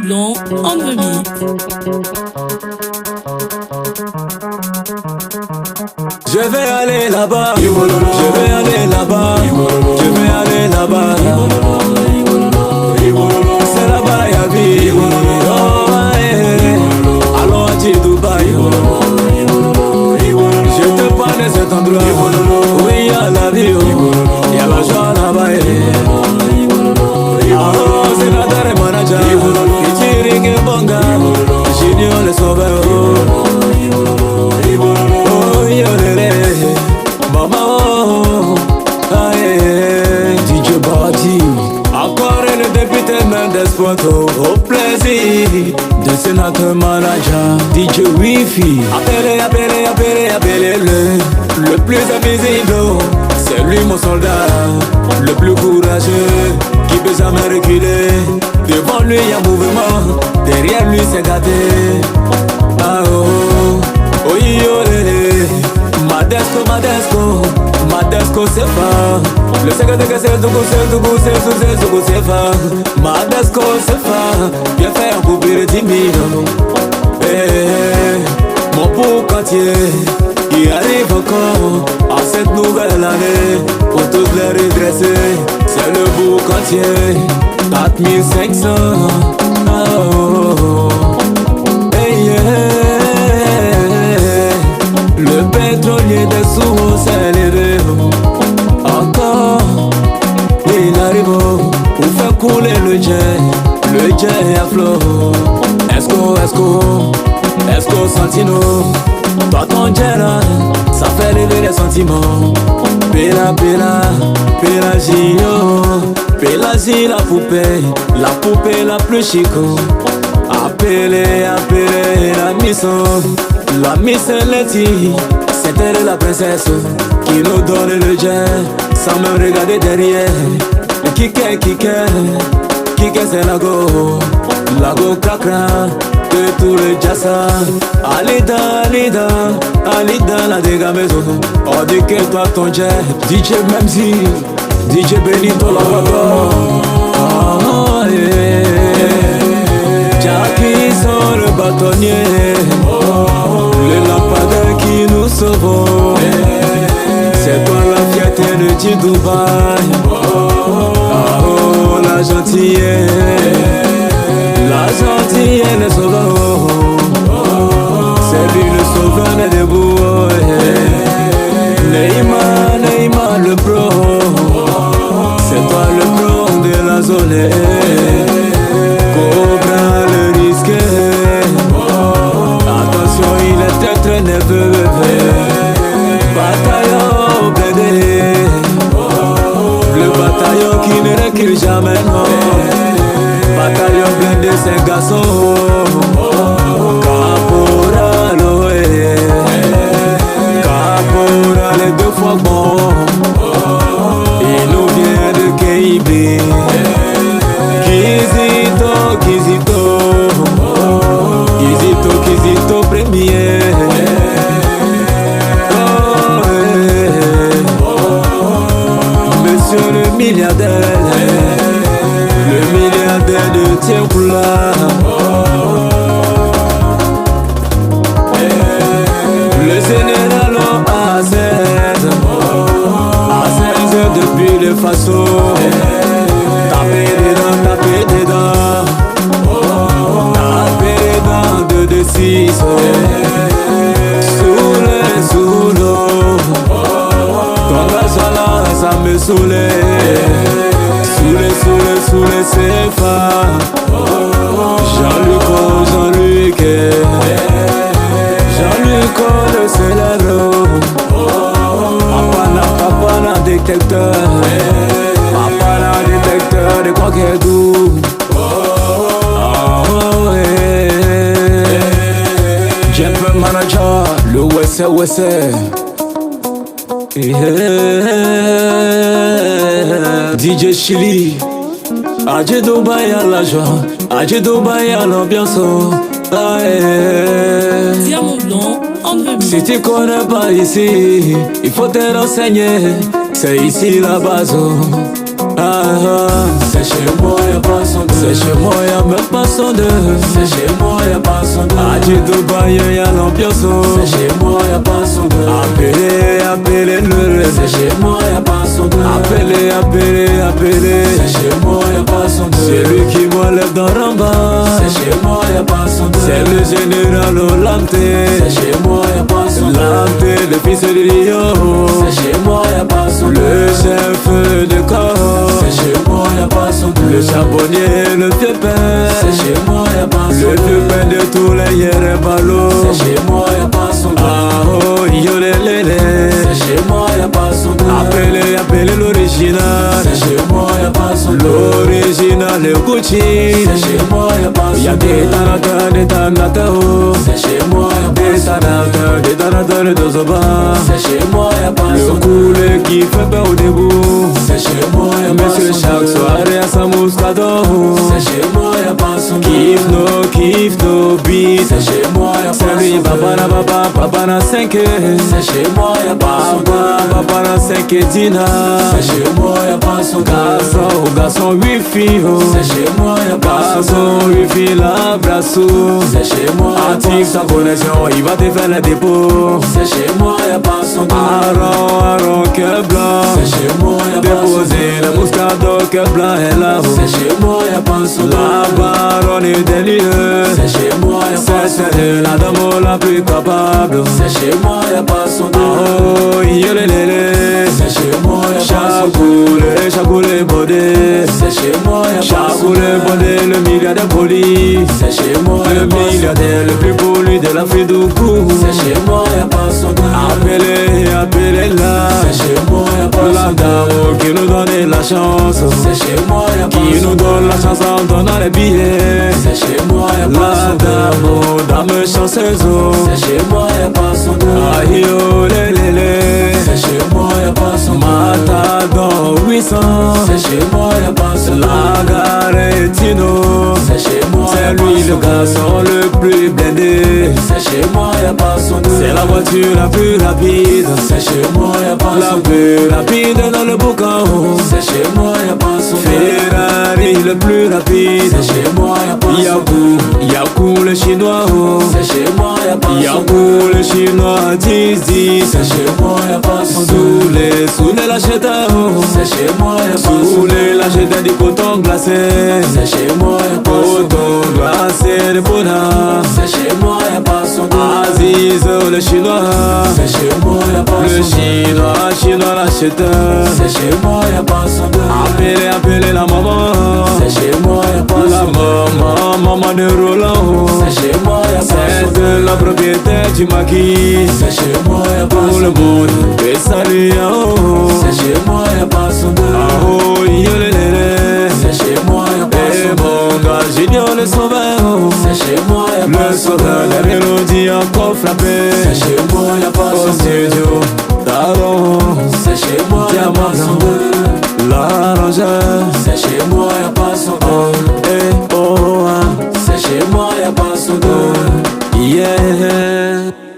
Blanc en remix. Je vais aller là-bas, je vais aller là-bas, je vais aller là-bas. C'est là-bas y'a vie. Oh, yeah. Allons à Dubaï. Je te parle de cet endroit. Oui, y'a la vie, y'a la joie là-bas. Oh, c'est la terre manager. Ichiring et Bonga, Junior le sauveur. Oh, yolele, mama, oh, aïe, DJ Badi. Encore le député Mendes Poto, au plaisir de sénateur manager DJ Wifi. Appelez-le plus invisible. C'est lui mon soldat, le plus courageux, qui peut jamais reculer. Devant lui y'a mouvement, derrière lui c'est gâté. Ah oh, oh yolele, Madesco c'est fort. Le secret de que c'est tout c'est fort. Madesco c'est fort, bien fait un coup de 10 000. Mon beau quartier, il arrive encore à cette nouvelle année pour tous les redresser. C'est le beau quartier, 4500. Oh, hey, yeah. Le pétrolier des sous s'est levé. Encore, il arrive pour faire couler le jet à flot. Esco Santino, toi ton jet là, ça fait lever les sentiments. Pélagie la poupée la plus chico. Appelez la Miss Letty, c'était la princesse qui nous donne le jet sans même regarder derrière. Kike c'est Lago Kakra de tout le jassa. Alida la dégâts maison. On dit que toi ton jet, DJ Memzi, DJ Benito Lavado. Oh yeah. Jackie sont le bâtonnier, le lampadaire qui nous sauve. C'est toi la fierté de Dubaï. Oh, la gentillesse, le sauveur. C'est lui le sauveur des debout. Neymar le pro. C'est toi le pro de la zone. Cobra le risque. Attention, il est très nerveux. Bataillon blindé. Le bataillon qui ne recule jamais, non. Bataillon blindé, c'est un garçon. Caporal est deux fois bon. Il nous vient de KIB. Kizito premier. Oh, monsieur le milliardaire de Tienkoula. Le général A16 depuis le Faso. Tapez dedans. De 6 sous l'eau. Ton gaz là, ça me saoulait. Sous les CFA. Jean-Luc le célèbre. Papa détecteur. Papa détecteur de quoi qu'elle goût. Manager, le Wesse. DJ Chili, Adje Dubaï à la joie, Adje Dubaï à l'ambiance. Diamant Blanc en remix. Si tu connais pas ici, il faut te renseigner. C'est ici la base. C'est chez moi, y'a pas son deux. C'est chez moi, y'a même pas son deux. C'est chez moi, y'a pas son deux. A Dubaï, y'a l'ambiance. C'est chez moi, y'a pas son deux. Appelez le. C'est chez moi, y'a pas son deux. Appelez. C'est chez moi, y'a pas son deux. C'est lui qui m'enlève dans Ramba. C'est chez moi, y'a pas son deux. C'est le général Olante. C'est chez moi, y'a pas son deux. Lante, le fils de Rio. C'est chez moi, y'a pas son deux. Le chef de corps. C'est chez moi, y'a pas son deux. Le charbonnier, le vieux père. C'est chez moi, y'a pas son deux. Le vieux père de tous les Yerebalo. C'est chez moi, y'a pas son deux. Ah oh, yolélélé. C'est chez moi, y'a pas son deux. Appelez l'original. C'est chez moi, y'a pas son deux. L'original, le Gucci. C'est chez moi, y'a pas son deux. Y'a des tanateurs. C'est chez moi, y'a pas son deux. Des tanateurs de Zoba. C'est chez moi, y'a pas son deux. Le coulé qui fait peur au début. C'est chez moi, y'a pas son deux. Monsieur chaque soirée à sa mouscado. C'est chez moi, y'a pas son deux. Kiff no beat. C'est chez moi, y'a pas son deux. C'est lui, papa na 5. C'est chez moi, y'a pas son deux. Papa na 5 et Dina. C'est chez moi, y'a pas son deux. Garçon, 8 filles. C'est chez moi, y'a pas son deux. Garçon, 8 filles, l'abrasso. C'est chez moi, y'a pas son deux. Sa connexion, il va te faire le dépôt. C'est chez moi, y'a pas son deux. Aaron, cœur blanc. C'est chez moi, y'a pas son deux. Déposer le mouscado, cœur blanc est là. C'est chez moi, y'a pas son deux. La baronne est délire. C'est chez moi, y'a pas son deux. C'est la dame la plus capable. C'est chez moi, y'a pas son deux. Oh, yolélélé. C'est chez moi, y'a pas son deux. Chacoulé, bodé. C'est chez moi, y'a pas son deux. Chacoulé, bodé, le milliardaire poli. C'est chez moi, le milliardaire le plus poli de l'Afrique du Cou. C'est chez moi, y'a pas son deux. Appelez là. C'est chez moi, y'a pas son deux. La dame qui nous donne la chance. C'est chez moi, y'a pas son deux. Qui nous donne la chance en donnant les billets. C'est chez moi, y'a pas son deux. La dame chanceuse. C'est chez moi, y'a pas son deux. Aïe, oh, lélélé. C'est chez moi, y'a pas son deux. Matador 800. C'est chez moi, y'a pas son deux. Lagaretino. C'est chez moi, c'est lui le garçon le plus blindé. C'est chez moi, y'a pas son deux. C'est la voiture la plus rapide. C'est chez moi, y'a pas son deux. La plus rapide dans le boucan. C'est chez moi, y'a pas son deux. Ferrari le plus rapide. C'est chez moi, y'a pas son deux. Yakou le chinois. C'est chez moi, y'a pas son deux. Yakou le chinois 10-10. C'est chez moi, y'a pas son deux. Sous les lâchetas. C'est chez moi, y'a pas son deux. Sous les lâchetas du coton glacé. C'est chez moi, y'a pas son deux. Coton glacé de Bona. C'est chez moi, y'a pas son deux. Aziz le chinois. C'est chez moi, y'a pas son deux. Le chinois l'acheteur. C'est chez moi, y'a pas son deux. Appelez la maman. C'est chez moi, y'a pas son deux. Maman de Roland. C'est chez moi, y'a pas son deux. C'est la propriétaire du maquis. C'est chez moi, y'a pas son deux. Tout le monde fait saluer. C'est chez moi, y'a pas son deux. Ah oh, yolélélé. C'est chez moi, y'a pas son deux. Mon gars, Junior le sauveur. C'est chez moi, y'a pas son deux. Le sauveur, la mélodie encore frappée. C'est chez moi, y'a pas son deux. Au studio, talon. C'est chez moi, y'a pas son deux. L'arrangeur. C'est chez moi, y'a pas son deux. C'est chez moi, y'a pas son deux. Yeah.